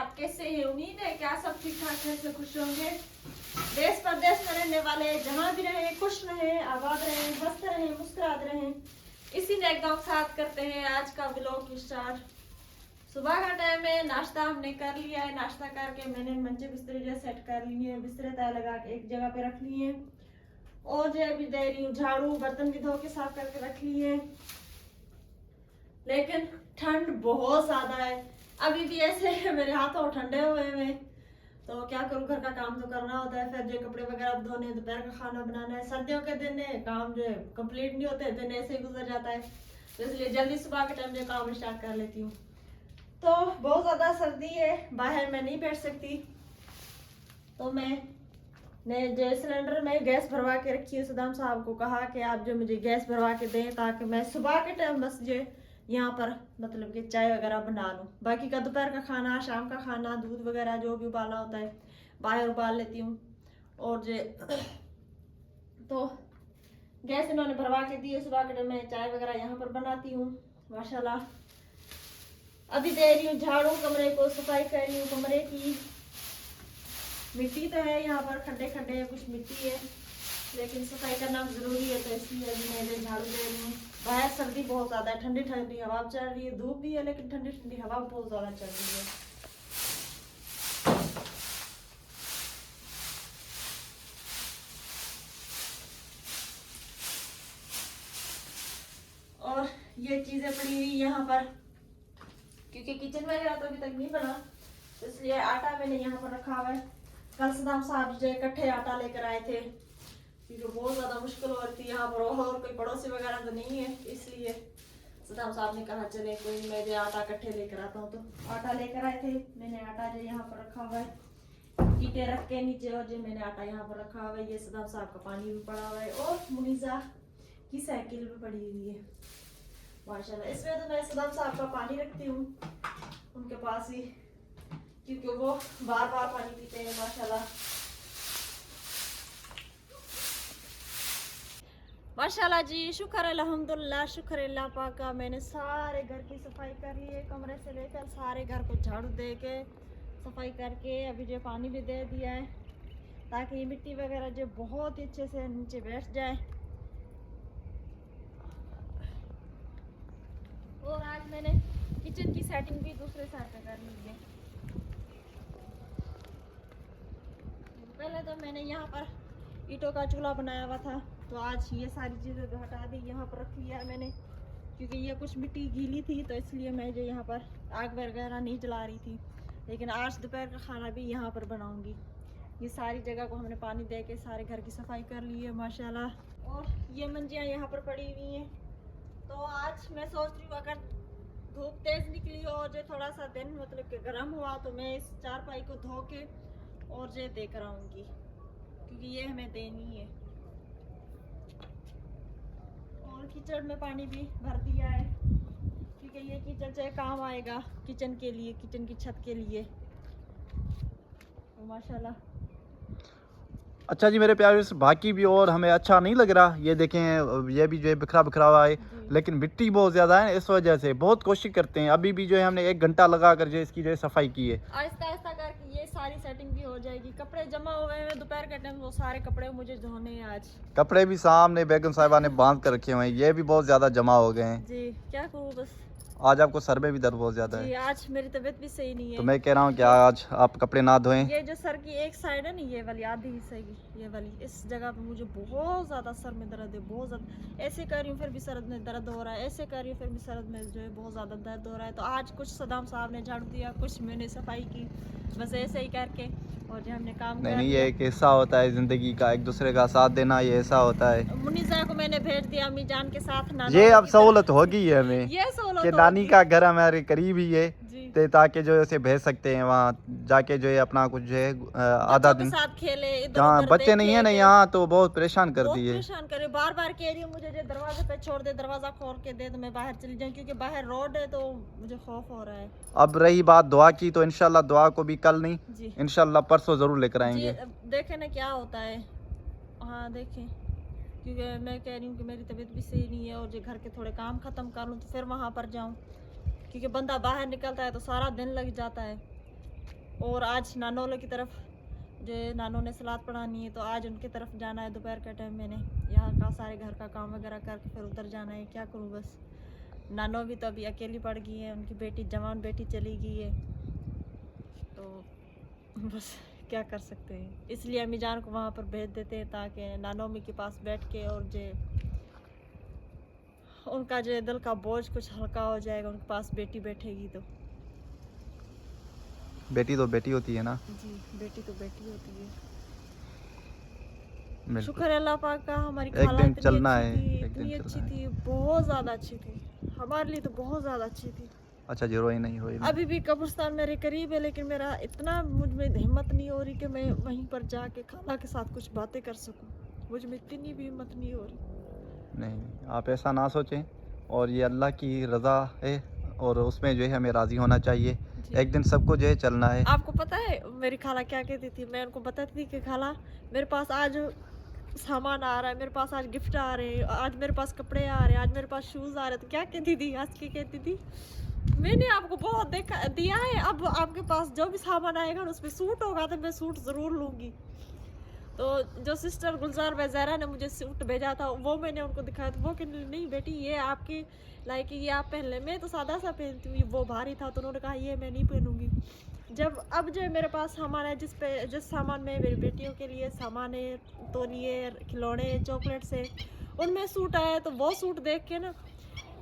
आप कैसे हैं? उम्मीद है कि आप सब ठीक ठाक है, से खुश होंगे। देश परदेश में रहने वाले जहाँ भी रहे, खुश रहे, आबाद रहे, हंसते रहे, मुस्कुराते रहे, इसी ने एकदम साथ करते हैं आज का व्लॉग स्टार्ट। सुबह का टाइम है, नाश्ता हमने कर लिया है। नाश्ता करके मैंने मंचे बिस्तरे जो सेट कर लिए हैं, बिस्तरे तय लगा के एक जगह पे रख लिए हैं और जो अभी दे रही हूँ झाड़ू, बर्तन भी धो के साफ करके रख लिए हैं। लेकिन ठंड बहुत ज्यादा है, अभी भी ऐसे मेरे हाथों ठंडे हुए हैं, तो क्या करूँ, घर का काम तो करना होता है। फिर जो कपड़े वगैरह धोने, दोपहर का खाना बनाना है। सर्दियों के दिन काम जो कंप्लीट नहीं होते, दिन ऐसे ही गुजर जाता है, तो इसलिए जल्दी सुबह के टाइम जो काम स्टार्ट कर लेती हूँ। तो बहुत ज्यादा सर्दी है, बाहर मैं नहीं बैठ सकती, तो मैंने जो सिलेंडर में गैस भरवा के रखी है। सदाम साहब को कहा कि आप जो मुझे गैस भरवा के दें, ताकि मैं सुबह के टाइम बस जो यहाँ पर मतलब कि चाय वगैरह बना लूँ। बाकी का दोपहर का खाना, शाम का खाना, दूध वगैरह जो भी उबालना होता है बाहर उबाल लेती हूँ। और जो तो गैस इन्होंने भरवा के दी है, सुबह के टाइम मैं चाय वगैरह यहाँ पर बनाती हूँ माशाल्लाह। अभी दे रही हूँ झाड़ू, कमरे को सफाई कर रही हूँ। कमरे की मिट्टी तो है यहाँ पर, खड्डे खड्डे है, कुछ मिट्टी है, लेकिन सफाई करना जरूरी है, तो इसलिए अभी मैं झाड़ू दे रही हूँ। बाहर सर्दी बहुत ज्यादा है, ठंडी ठंडी हवा चल रही है, धूप भी है लेकिन ठंडी ठंडी हवा बहुत ज्यादा चल रही है। और ये चीजें पड़ी हुई यहाँ पर, क्योंकि किचन वगैरह तो अभी तक नहीं बना, तो इसलिए आटा मैंने यहाँ पर रखा हुआ है। कल सदाम साहब जो इकट्ठे आटा लेकर आए थे, क्योंकि बहुत ज्यादा मुश्किल हो रही थी यहाँ पर, और कोई पड़ोसी वगैरह तो नहीं है, इसलिए सदाम साहब ने कहा चले कोई नहीं, मैं जो आटा इकट्ठे लेकर आता हूँ। तो आटा लेकर आए थे, मैंने आटा जो यहाँ पर रखा हुआ है, ईंटें रख के नीचे, और जो मैंने आटा यहाँ पर रखा हुआ है। ये सदाम साहब का पानी भी पड़ा हुआ है, और मुनीजा की साइकिल भी पड़ी हुई है माशाल्लाह। इसमें तो मैं सदाम साहब का पानी रखती हूँ उनके पास ही, क्योंकि वो बार बार पानी पीते हैं माशाल्लाह। माशाल्लाह जी, शुक्र अल्हम्दुलिल्लाह, शुक्र अल्लाह पाक का। मैंने सारे घर की सफाई कर ली है, कमरे से लेकर सारे घर को झाड़ू दे के सफाई करके अभी जो पानी भी दे दिया है, ताकि ये मिट्टी वगैरह जो बहुत ही अच्छे से नीचे बैठ जाए। और आज मैंने किचन की सेटिंग भी दूसरे साइड पे कर ली है। पहले तो मैंने यहाँ पर ईंटों का चूल्हा बनाया हुआ था, तो आज ये सारी चीज़ें तो हटा दी, यहाँ पर रख लिया मैंने, क्योंकि ये कुछ मिट्टी गीली थी, तो इसलिए मैं जो यहाँ पर आग वगैरह नहीं जला रही थी। लेकिन आज दोपहर का खाना भी यहाँ पर बनाऊँगी। ये सारी जगह को हमने पानी दे के सारे घर की सफाई कर ली है माशाल्लाह। और ये मंजियाँ यहाँ पर पड़ी हुई हैं, तो आज मैं सोच रही हूँ अगर धूप तेज़ निकली और जो थोड़ा सा दिन मतलब कि गर्म हुआ, तो मैं इस चारपाई को धो के और जो देकर आऊँगी, क्योंकि ये हमें देनी है। और कीचड़ में पानी भी भर दिया है, क्योंकि ये कीचड़ से काम आएगा किचन के लिए, किचन की छत के लिए, तो माशाल्लाह। अच्छा जी मेरे प्यारे, बाकी भी और हमें अच्छा नहीं लग रहा। ये देखें, ये भी जो है बिखरा बिखरा हुआ है, लेकिन मिट्टी बहुत ज़्यादा है, इस वजह से बहुत कोशिश करते हैं। अभी भी जो है हमने 1 घंटा लगा कर जो इसकी जो है सफाई की है। आहिस्ता आहिस्ता करके ये सारी सेटिंग भी हो जाएगी। कपड़े जमा हुए हैं दोपहर के टाइम, वो सारे कपड़े मुझे धोने हैं आज। कपड़े भी सामने बेगम साहिबा ने बांध कर रखे हुए हैं, ये भी बहुत ज़्यादा जमा हो गए हैं जी। क्या करूँ, बस आज आपको सर में भी दर्द बहुत ज़्यादा जी, है, आज मेरी तबीयत भी सही नहीं है, तो मैं कह रहा हूँ कि आज आप कपड़े ना धोएं। ये जो सर की एक साइड है ना, ये वाली आधी हिस्से की, ये वाली इस जगह पे मुझे बहुत ज़्यादा सर में दर्द है, बहुत ज़्यादा। ऐसे कर रही हूँ फिर भी सर में दर्द हो रहा है, ऐसे कर रही हूँ फिर भी सर में जो है बहुत ज़्यादा दर्द हो रहा है। तो आज कुछ सदाम साहब ने झाड़ू दिया, कुछ मैंने सफाई की, बस ऐसे ही करके, और जो हमने काम नहीं, ये एक हिस्सा होता है ज़िंदगी का, एक दूसरे का साथ देना, ये ऐसा होता है। मुनीजा को मैंने भेज दिया अम्मी जान के साथ, ये अब सहूलत होगी है हमें, ये सहूलत कि नानी का घर हमारे करीब ही है, जी, ताकि जो है उसे भेज सकते हैं वहाँ जाके, जो है अपना कुछ जो है आधा दिन साथ खेले। जहाँ बच्चे नहीं है ना यहाँ, तो बहुत परेशान कर दिए, परेशान करे, बार बार कह रही हूँ मुझे जो दरवाजे पे छोड़ दे, दरवाजा खोल के दे, तो मैं बाहर चली जाऊँ, क्योंकि बाहर रोड है, तो मुझे खौफ हो रहा है। अब रही बात दुआ की, तो इंशाल्लाह दुआ को भी कल नहीं जी, इंशाल्लाह परसों जरूर लेकर आएंगे। देखें ना क्या होता है। हाँ देखें, क्योंकि मैं कह रही हूँ कि मेरी तबीयत भी सही नहीं है, और जो घर के थोड़े काम खत्म कर लूँ तो फिर वहाँ पर जाऊँ, क्योंकि बंदा बाहर निकलता है तो सारा दिन लग जाता है। और आज नानोले की तरफ जो नानों ने सलाद पढ़ानी है, तो आज उनकी तरफ जाना है दोपहर का टाइम। मैंने यहाँ का सारे घर का काम वगैरह करके फिर उधर जाना है। क्या करूँ, बस नानो भी तो अभी अकेली पड़ गई है, उनकी बेटी जवान बेटी चली गई है, तो बस क्या कर सकते हैं। इसलिए अम्मी जान को वहाँ पर भेज देते हैं ताकि नानो अम्मी के पास बैठ के और जो उनका जो दिल का बोझ कुछ हल्का हो जाएगा, उनके पास बेटी बैठेगी तो। बेटी तो बेटी होती है ना। जी, बेटी तो बेटी होती है। बिल्कुल। शुक्र है अल्लाह पाक का, हमारी एक खाला दिन इतनी चलना अच्छी है, थी, एक इतनी दिन अच्छी चलना थी, बहुत ज़्यादा अच्छी थी हमारे लिए, तो बहुत ज़्यादा अच्छी थी। अच्छा जी, रोई नहीं, रोई नहीं। अभी भी कब्रिस्तान मेरे करीब है, लेकिन मेरा इतना मुझ में हिम्मत नहीं हो रही कि मैं वहीं पर जाके खाला के साथ कुछ बातें कर सकूं। मुझ में इतनी भी हिम्मत नहीं हो रही। नहीं, आप ऐसा ना सोचें, और ये अल्लाह की रज़ा है और उसमें जो है हमें राज़ी होना चाहिए। जी। एक दिन सबको जो है चलना है। आपको पता है मेरी खाला क्या कहती थी? मैं उनको बताती थी कि खाला मेरे पास आज सामान आ रहा है, मेरे पास आज गिफ्ट आ रहे हैं, आज मेरे पास कपड़े आ रहे हैं, आज मेरे पास शूज़ आ रहे हैं। तो क्या कहती थी? हंस के कहती थी, मैंने आपको बहुत देखा दिया है, अब आपके पास जो भी सामान आएगा उसमें सूट होगा तो मैं सूट ज़रूर लूँगी। तो जो सिस्टर गुलजार वज़ैरा ने मुझे सूट भेजा था वो मैंने उनको दिखाया, तो वो कहने लगी, नहीं बेटी ये आपकी लाइक ये आप पहन ले। मैं तो सादा सा पहनती हूँ, वो भारी था तो उन्होंने कहा ये मैं नहीं पहनूंगी। जब अब जो मेरे पास सामान है, जिस सामान में मेरी बेटियों के लिए सामान है, तौलिए, खिलौने, चॉकलेट्स है, उनमें सूट आया, तो वो सूट देख के ना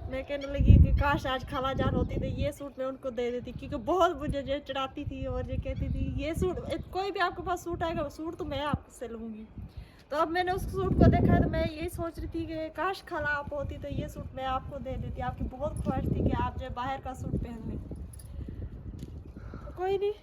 मैं कहने लगी कि काश आज खाला जान होती तो ये सूट मैं उनको दे देती, क्योंकि बहुत मुझे जो चढ़ाती थी और ये कहती थी ये सूट कोई भी आपके पास सूट आएगा सूट तो मैं आपसे लूँगी। तो अब मैंने उस सूट को देखा तो मैं यही सोच रही थी कि काश खाला आप होती तो ये सूट मैं आपको दे देती। आपकी बहुत ख्वाहिश थी कि आप जो बाहर का सूट पहन लें। कोई नहीं,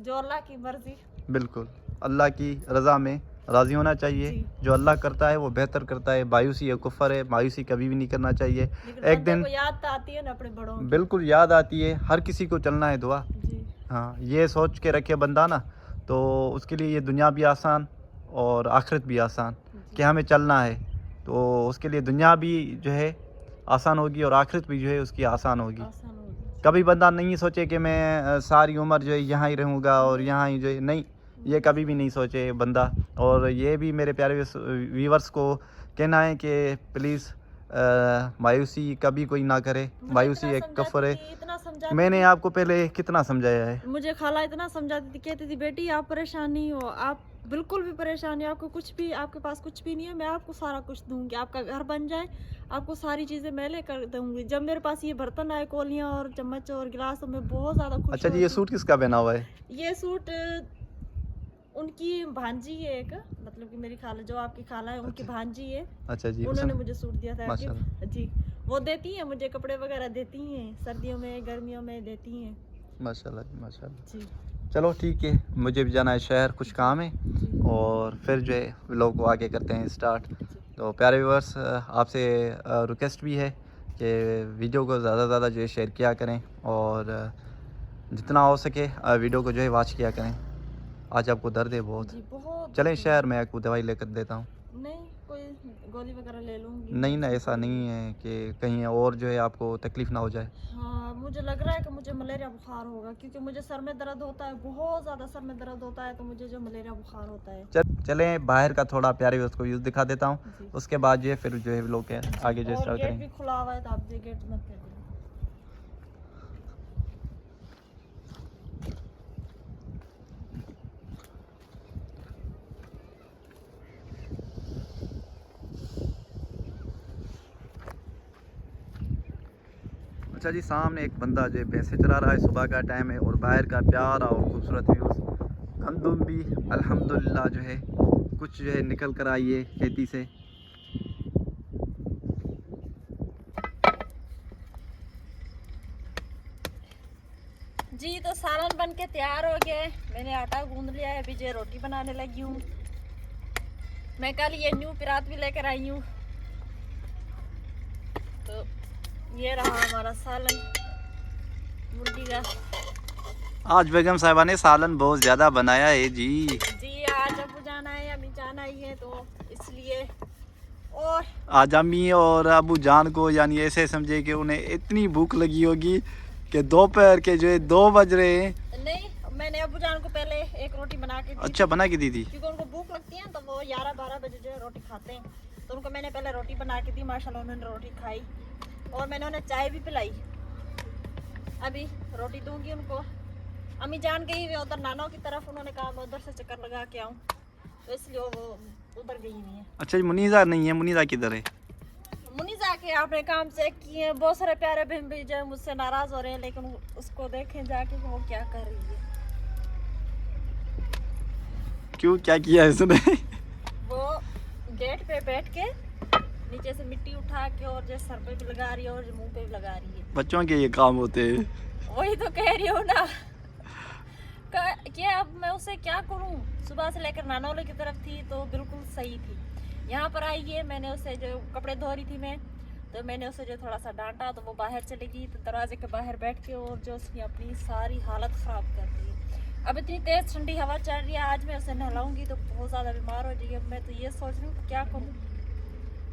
जो अल्लाह की मर्जी। बिल्कुल, अल्लाह की रज़ा में राज़ी होना चाहिए। जी। जो अल्लाह करता है वो बेहतर करता है। मायूसी है, कुफ़र है, मायूसी कभी भी नहीं करना चाहिए। लेकिन एक बंदे दिन को याद तो आती है ना अपने बड़ों की। बिल्कुल याद आती है, हर किसी को चलना है दुआ। जी। हाँ, ये सोच के रखे बंदा ना, तो उसके लिए ये दुनिया भी आसान और आखिरत भी आसान कि हमें चलना है, तो उसके लिए दुनिया भी जो है आसान होगी और आखिरत भी जो है उसकी आसान होगी। आसान होगी। कभी बंदा नहीं सोचे कि मैं सारी उम्र जो है यहाँ ही रहूँगा और यहाँ ही जो है, नहीं, ये कभी भी नहीं सोचे बंदा। और ये भी मेरे प्यारे व्यूवर्स को कहना है कि प्लीज़ मायूसी कभी कोई ना करे। मायूसी एक कफर है। इतना समझाती मैंने थी। आपको पहले कितना समझाया है। मुझे खाला इतना समझाती थी, कहती थी बेटी आप परेशान नहीं हो, आप बिल्कुल भी परेशान नहीं, आपको कुछ भी, आपके पास कुछ भी नहीं है, मैं आपको सारा कुछ दूंगी। आपका घर बन जाए आपको सारी चीज़ें मैं लेकर दूंगी। जब मेरे पास ये बर्तन आए, कोलियाँ और चम्मच और गिलास, तो मैं बहुत ज़्यादा खुश अच्छा जी, ये सूट किसका पहना हुआ है? ये सूट उनकी भांजी है एक, मतलब कि मेरी खाला, जो आपकी खाला है उनकी भांजी है। अच्छा जी, उन्होंने मुझे सूट दिया था माशाल्लाह। जी। वो देती हैं मुझे, कपड़े वगैरह देती हैं, सर्दियों में गर्मियों में देती हैं। माशाल्लाह जी, माशाल्लाह। जी। चलो ठीक है, मुझे भी जाना है शहर, कुछ काम है, जी। और फिर जो है व्लॉग को आगे करते हैं स्टार्ट। तो प्यारे व्यूअर्स, आपसे रिक्वेस्ट भी है कि वीडियो को ज़्यादा से ज़्यादा जो है शेयर किया करें, और जितना हो सके वीडियो को जो है वॉच किया करें। आज आपको दर्द है बहुत। जी, बहुत। चलें शहर में, आपको दवाई लेकर देता हूँ। नहीं, कोई गोली वगैरह ले लूँगी। नहीं ना, ऐसा नहीं है कि कहीं और जो है आपको तकलीफ़ ना हो जाए। हाँ, मुझे लग रहा है कि मुझे मलेरिया बुखार होगा, क्योंकि मुझे सर में दर्द होता है, बहुत ज़्यादा सर में दर्द होता है, तो मुझे जो मलेरिया बुखार होता है। चलें बाहर का थोड़ा प्यारे उसको व्यूज़ दिखा देता हूँ, जी। उसके बाद जो है फिर जो है व्लॉग के आगे जो और स्टार्ट गेट करेंगे। भी खुला हुआ है, तो आप ये गेट मत कर देना। अच्छा जी, सामने एक बंदा जो है भैंसे चरा रहा है, सुबह का टाइम है और बाहर का प्यारा और खूबसूरत व्यूज़। गंदम भी अल्हम्दुलिल्लाह जो है कुछ जो है निकल कर आई है खेती से। जी, तो सालन बन के तैयार हो गया है। मैंने आटा गूंद लिया है, अभी जो रोटी बनाने लगी हूँ। मैं कल ये न्यू पिरात भी लेकर आई हूँ। तो ये रहा हमारा सालन मुर्गी का। आज बेगम साहिबा ने सालन बहुत ज़्यादा बनाया है जी। जी, आज अबू जाना है, अम्मी जान आई है, तो इसलिए। और आज अम्मी और अबू जान को यानी ऐसे समझे कि उन्हें इतनी भूख लगी होगी कि दोपहर के जो है 2 बज रहे हैं। नहीं, मैंने अबू जान को पहले एक रोटी बना के दी। अच्छा बना के दी थी, क्योंकि उनको भूख लगती है तो वो 11-12 बजे जो है रोटी खाते हैं, तो उनको मैंने पहले रोटी बना के दी। माशाल्लाह उन्होंने रोटी खाई और मैंने उन्हें चाय भी पिलाई। अभी रोटी दूंगी उनको। अम्मी जान गई हुई उधर नानों की तरफ, उन्होंने कहा मैं उधर से चक्कर लगा के आऊँ, तो इसलिए वो उधर गई हुई है। अच्छा जी मुनीजा नहीं है, मुनीजा किधर है? मुनीजा के आपने काम चेक किए, बहुत सारे प्यारे बहन भी जो है मुझसे नाराज हो रहे हैं, लेकिन उसको देखें जाके वो क्या कर रही है। क्यों, क्या किया है इसने? वो गेट पे बैठ के नीचे से मिट्टी उठा के और जो सर पे भी लगा रही है और जो मुंह पे भी लगा रही है। बच्चों के ये काम होते हैं। वही तो कह रही हूँ ना क्या अब मैं उसे क्या करूँ। सुबह से लेकर नानौली की तरफ थी तो बिल्कुल सही थी, यहाँ पर आई है, मैंने उसे जो कपड़े धो रही थी मैं, तो मैंने उसे जो थोड़ा सा डांटा तो वो बाहर चली गई, तो दरवाजे के बाहर बैठ के और जो उसने अपनी सारी हालत ख़राब कर दी है। अब इतनी तेज़ ठंडी हवा चल रही है, आज मैं उसे नहलाऊंगी तो बहुत ज़्यादा बीमार हो जाएगी। अब मैं तो ये सोच रही हूँ क्या करूँ।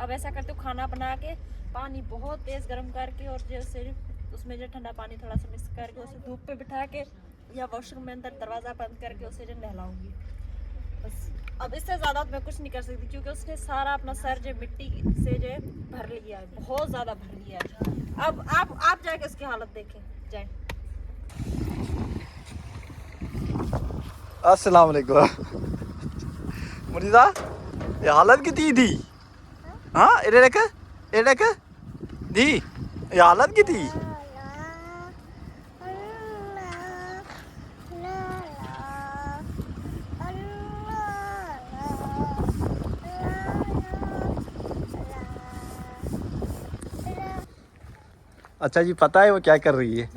अब ऐसा करते हो, खाना बना के पानी बहुत तेज़ गर्म करके और जैसे उसमें जो ठंडा पानी थोड़ा सा मिक्स करके उसे धूप पे बिठा के या वॉशरूम में अंदर दरवाज़ा बंद करके उसे जो नहलाऊंगी बस। अब इससे ज़्यादा मैं कुछ नहीं कर सकती, क्योंकि उसने सारा अपना सर जो मिट्टी से जो भर लिया है, बहुत ज़्यादा भर लिया है। अब आप जाके उसकी हालत देखें जाए। अस्सलाम वालेकुम मुनीजा, ये हालत कितनी थी? हाँ इधर दी, ये हालत की थी? अच्छा जी, पता है वो क्या कर रही है?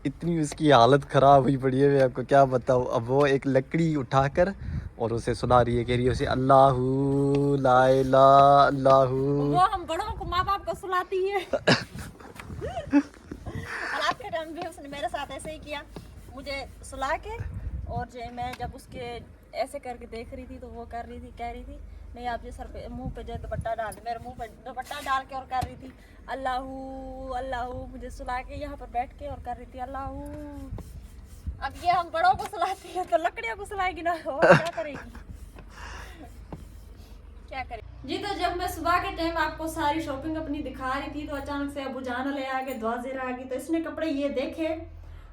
इतनी उसकी हालत ख़राब हुई पड़ी है, मैं आपको क्या बताऊँ। अब वो एक लकड़ी उठाकर और उसे सुना रही है, कह रही है उसे अल्लाहू ला इलाहा अल्लाहू। वो हम बड़ों को, माँ बाप को सुलाती है। और आपके टाइम भी उसने मेरे साथ ऐसे ही किया, मुझे सुला के और जो मैं जब उसके ऐसे करके देख रही थी तो वो कर रही थी, कह रही थी नहीं आप जो सर पे मुंह पे जो दुपट्टा डाल, मेरे मुंह पे दुपट्टा डाल के और कर रही थी अल्लाहू अल्लाहू, मुझे सुला के यहाँ पर बैठ के और कर रही थी अल्लाहू। अब ये हम बड़ों को सुलाती है तो लकड़ियों को सुलाएगी ना, और क्या करेगी, क्या करेगी जी। तो जब मैं सुबह के टाइम आपको सारी शॉपिंग अपनी दिखा रही थी तो अचानक से अबू जान ले आ गए, दुआ ज़ेरा आ गई, तो इसने कपड़े ये देखे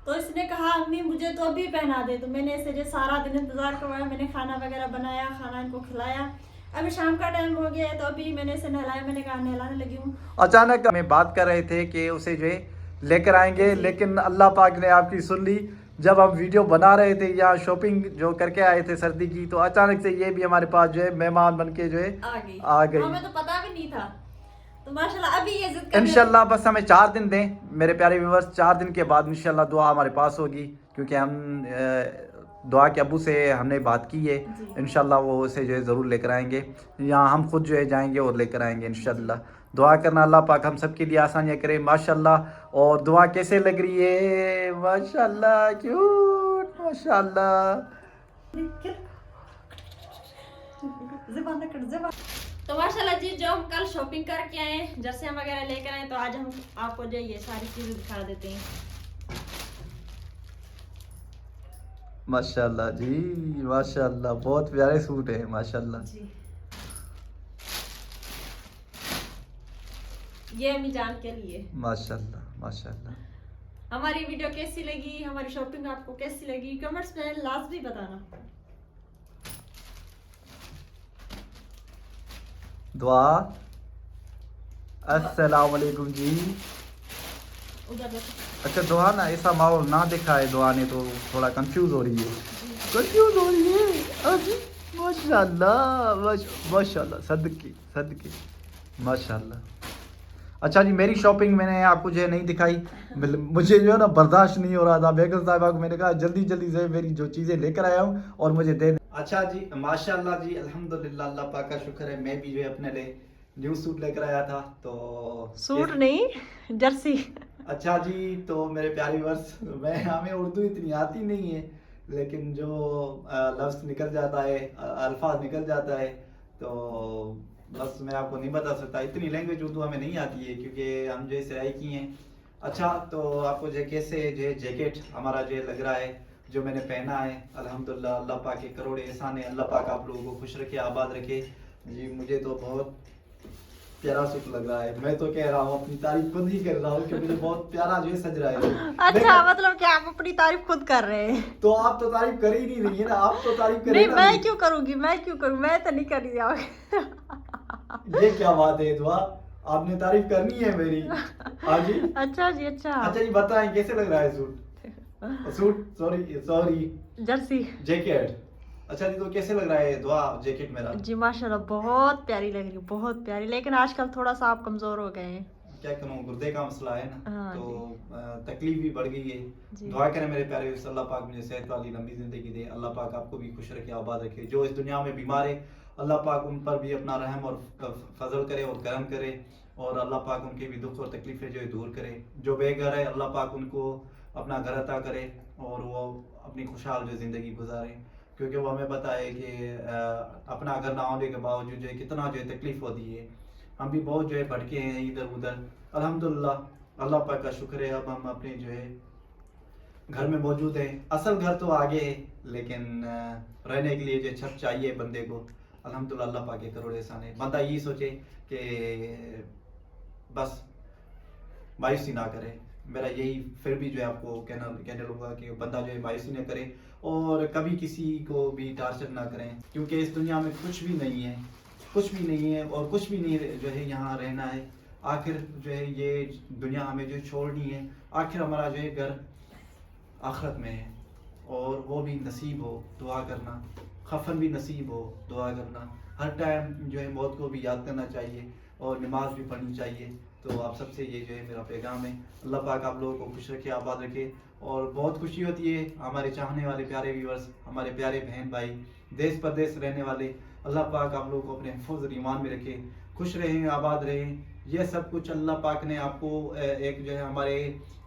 तो इसने कहा अम्मी मुझे तो अभी पहना दे। तो मैंने इसे जो सारा दिन इंतज़ार करवाया, मैंने खाना वगैरह बनाया, खाना इनको खिलाया। अभी शाम का टाइम हो गया है तो अभी मैंने इसे नहलाया, मैंने कहा नहलाने लगी हूँ। अचानक हमें बात कर रहे थे कि उसे जो है लेकर आएंगे, लेकिन अल्लाह पाक ने आपकी सुन ली। जब हम वीडियो बना रहे थे या शॉपिंग जो करके आए थे सर्दी की, तो अचानक से ये भी हमारे पास जो है मेहमान बन के जो है आ गई। हमें तो पता भी नहीं था, तो माशाल्लाह अभी ये जिद कर इंशाल्लाह बस हमें 4 दिन दें मेरे प्यारे व्यूअर्स, 4 दिन के बाद इंशाल्लाह दुआ हमारे पास होगी, क्योंकि हम दुआ के अबू से हमने बात की है। इंशाल्लाह वो उसे जो है ज़रूर लेकर आएंगे, या हम खुद जो है जाएंगे और लेकर आएंगे इंशाल्लाह। दुआ करना अल्लाह पाक हम सब के लिए आसानियाँ करे माशाल्लाह। और दुआ कैसे लग रही है? माशाल्लाह, क्यूट माशाल्लाह। तो माशाल्लाह जी, जो हम कल शॉपिंग करके आए, जर्सियाँ वगैरह लेकर आए, तो आज हम आपको जो ये सारी चीज़ें दिखा देते हैं। माशाल्लाह जी माशाल्लाह, बहुत प्यारे सूट है माशाल्लाह जी। ये अम्मी जान के लिए माशाल्लाह माशाल्लाह। हमारी वीडियो कैसी लगी, हमारी शॉपिंग आपको कैसी लगी, कमेंट्स में लाजमी बताना। दुआ अस्सलाम वालेकुम जी। उधर देखो। अच्छा दुआ ना ऐसा माहौल ना देखा है, दुआ ने तो थोड़ा कंफ्यूज हो रही है, कंफ्यूज हो रही है अजी। माशाल्लाह माशाल्लाह, सदके माशाल्लाह। अच्छा जी, मेरी शॉपिंग मैंने आपको जो है नहीं दिखाई, मुझे जो है ना बर्दाश्त नहीं हो रहा था। बेगम साहिबा को मैंने कहा जल्दी जल्दी से मेरी जो चीज़ें लेकर आया हूँ और मुझे दे। अच्छा जी माशाल्लाह जी, अल्हम्दुलिल्लाह, अल्लाह पाक का शुक्र है। मैं भी जो है अपने लिए न्यू सूट लेकर आया था, तो सूट नहीं, जर्सी। अच्छा जी, तो मेरे प्यारे वर्ष, हमें उर्दू इतनी आती नहीं है, लेकिन जो लफ्ज़ निकल जाता है, अल्फाज निकल जाता है, तो बस मैं आपको नहीं बता सकता। इतनी लैंग्वेज उर्दू हमें नहीं आती है, क्योंकि हम जो सराय की हैं अच्छा, तो आपको जो कैसे जो जैकेट हमारा जो लग रहा है, जो मैंने पहना है, अल्हम्दुलिल्लाह अल्लाह पाक के करोड़ एहसान है। अल्लाह पाक आप लोगों को खुश रखे, आबाद रखे। जी मुझे तो बहुत प्यारा सूट लग रहा है। मैं तो कह रहा हूँ, अपनी तारीफ खुद ही कर रहा हूँ कि मुझे बहुत प्यारा जो है सज रहा है। अच्छा, मतलब कि आप अपनी तारीफ खुद कर रहे हैं? तो आप तो तारीफ कर ही नहीं रही है ना, आप तो तारीफ कर नहीं, रही मैं क्यों करूंगी, मैं क्यों करूँ, मैं तो नहीं कर रही हूँ। ये क्या बात है दुआ, आपने तारीफ करनी है मेरी। हाँ जी। अच्छा जी, अच्छा। अच्छा जी, बताएं कैसे लग रहा है suit? Suit sorry sorry Jersey. Jacket. अच्छा जी, तो कैसे लग रहा है दुआ जैकेट मेरा? जी माशाल्लाह, बहुत प्यारी लग रही है, बहुत प्यारी। लेकिन आजकल थोड़ा सा आप कमजोर हो गए हैं। क्या करूं, गुर्दे का मसला है ना, हाँ तो जी। तकलीफ भी बढ़ गई है। जी। दुआ करें मेरे प्यारे, अल्लाह पाक मुझे सेहत वाली लंबी ज़िंदगी दे। अल्लाह पाक आपको भी खुश रखे, आबाद रखे। जो इस दुनिया में बीमार है, अल्लाह पाक उन पर भी अपना रहम और फजल करे और करम करे, और अल्लाह पाक उनके भी दुख और तकलीफ़ें जो है दूर करे। जो बेघर है, अल्लाह पाक उनको अपना घर अता करे और वो अपनी खुशहाल जो ज़िंदगी गुजारे। क्योंकि वो हमें पता है कि अपना घर ना होने के बावजूद जो है कितना जो है तकलीफ़ होती है। हम भी बहुत जो है भटके हैं इधर उधर। अल्हम्दुलिल्लाह अल्लाह पाक का शुक्र है, अब हम अपने जो है घर में मौजूद है। असल घर तो आगे है, लेकिन रहने के लिए जो छत चाहिए बंदे को। अल्हम्दुलिल्लाह अल्लाह पाक के करोड़ एहसान है। बंदा यही सोचे कि बस मायूसी ना करे। मेरा यही फिर भी जो है आपको कहने लूँगा कि बंदा जो है मायूसी ना करे और कभी किसी को भी टार्चर ना करें, क्योंकि इस दुनिया में कुछ भी नहीं है, कुछ भी नहीं है और कुछ भी नहीं जो है यहाँ रहना है। आखिर जो है ये दुनिया हमें जो है छोड़नी है। आखिर हमारा जो है घर आखिरत में है, और वो भी नसीब हो दुआ करना, खफन भी नसीब हो दुआ करना। हर टाइम जो है मौत को भी याद करना चाहिए और नमाज भी पढ़नी चाहिए। तो आप सबसे ये जो है मेरा पैगाम है। अल्लाह पाक आप लोगों को खुश रखे, आबाद रखे। और बहुत खुशी होती है हमारे चाहने वाले प्यारे व्यूअर्स, हमारे प्यारे बहन भाई देश परदेश रहने वाले, अल्लाह पाक आप लोगों को अपने हिफ्ज़ ईमान में रखे, खुश रहें, आबाद रहें। ये सब कुछ अल्लाह पाक ने आपको एक जो है हमारे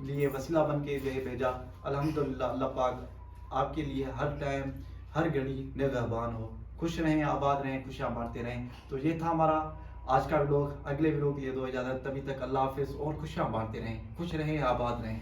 लिए वसीला बन के जो है भेजा। अल्हम्दुलिल्लाह अल्लाह पाक आपके लिए हर टाइम हर घड़ी निगहबान हो। खुश रहें, आबाद रहें, खुशियाँ बांटते रहें। तो ये था हमारा आज का व्लॉग। अगले व्लॉग के लिए दो इजाज़त, तभी तक अल्लाह हाफिज़ और खुशियाँ बांटते रहें, खुश रहें, आबाद रहें।